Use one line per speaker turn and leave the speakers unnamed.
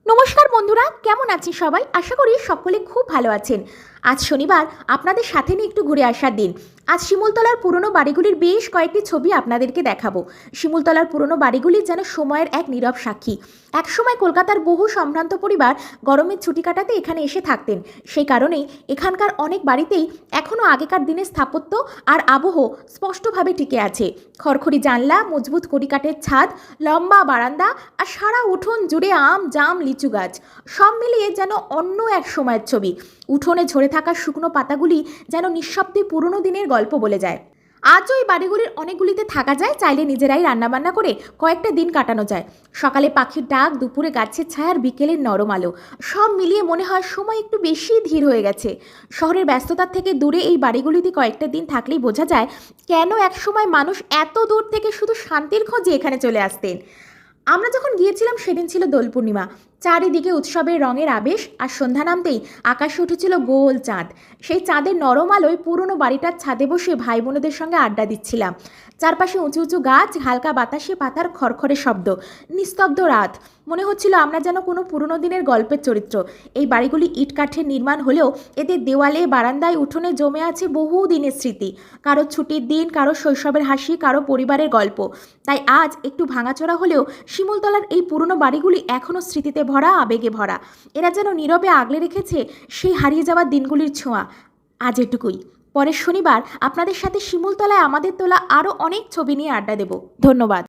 নমস্কার বন্ধুরা, কেমন আছেন সবাই? আশা করি সকলে খুব ভালো আছেন। আজ শনিবার, আপনাদের সাথে নিয়ে একটু ঘুরে আসার দিন। আজ শিমুলতলার পুরনো বাড়িগুলির বেশ কয়েকটি ছবি আপনাদেরকে দেখাবো। শিমুলতলার পুরনো বাড়িগুলি যেন সময়ের এক নীরব সাক্ষী। একসময় কলকাতার বহু সম্ভ্রান্ত পরিবার গরমের ছুটি কাটাতে এখানে এসে থাকতেন। সেই কারণেই এখানকার অনেক বাড়িতেই এখনও আগেকার দিনের স্থাপত্য আর আবহ স্পষ্টভাবে টিকে আছে। খড়খড়ি জানলা, মজবুত কড়িকাঠের ছাদ, লম্বা বারান্দা আর সারা উঠোন জুড়ে আম, জাম, লিচু গাছ, সব মিলিয়ে যেন অন্য এক সময়ের ছবি। উঠোনে ঝরে থাকা শুকনো পাতাগুলি যেন নিঃশব্দে পুরনো দিনের গল্প বলে যায়। আজও এই বাড়িগুলির অনেকগুলিতে থাকা যায়, চাইলে নিজেরাই রান্নাবান্না করে কয়েকটা দিন কাটানো যায়। সকালে পাখির ডাক, দুপুরে গাছের ছায়ার, বিকেলের নরম আলো, সব মিলিয়ে মনে হয় সময় একটু বেশি ধীর হয়ে গেছে। শহরের ব্যস্ততার থেকে দূরে এই বাড়িগুলিতে কয়েকটা দিন থাকলেই বোঝা যায় কেন একসময় মানুষ এত দূর থেকে শুধু শান্তির খোঁজে এখানে চলে আসতেন। আমরা যখন গিয়েছিলাম সেদিন ছিল দোল পূর্ণিমা। চারিদিকে উৎসবের রঙের আবেশ, আর সন্ধ্যা নামতেই আকাশে উঠেছিল গোল চাঁদ। সেই চাঁদের নরম আলোয় পুরনো বাড়িটার ছাদে বসে ভাই বোনেদের সঙ্গে আড্ডা দিচ্ছিলাম। চারপাশে উঁচু উঁচু গাছ, হালকা বাতাসে পাতার খড়খড়ে শব্দ, নিস্তব্ধ রাত। মনে হচ্ছিল আমরা যেন কোনো পুরনো দিনের গল্পের চরিত্র। এই বাড়িগুলি ইট কাঠের নির্মাণ হলেও এদের দেওয়ালে, বারান্দায়, উঠোনে জমে আছে বহু দিনের স্মৃতি। কারো ছুটির দিন, কারো শৈশবের হাসি, কারো পরিবারের গল্প। তাই আজ একটু ভাঙাচোরা হলেও শিমুলতলার এই পুরনো বাড়িগুলি এখনও স্মৃতিতে ভরা, আবেগে ভরা। এরা যেন নীরবে আগলে রেখেছে সেই হারিয়ে যাওয়া দিনগুলির ছোঁয়া। আজ এটুকুই। পরের শনিবার আপনাদের সাথে শিমুলতলায় আমাদের তোলা আরও অনেক ছবি নিয়ে আড্ডা দেব। ধন্যবাদ।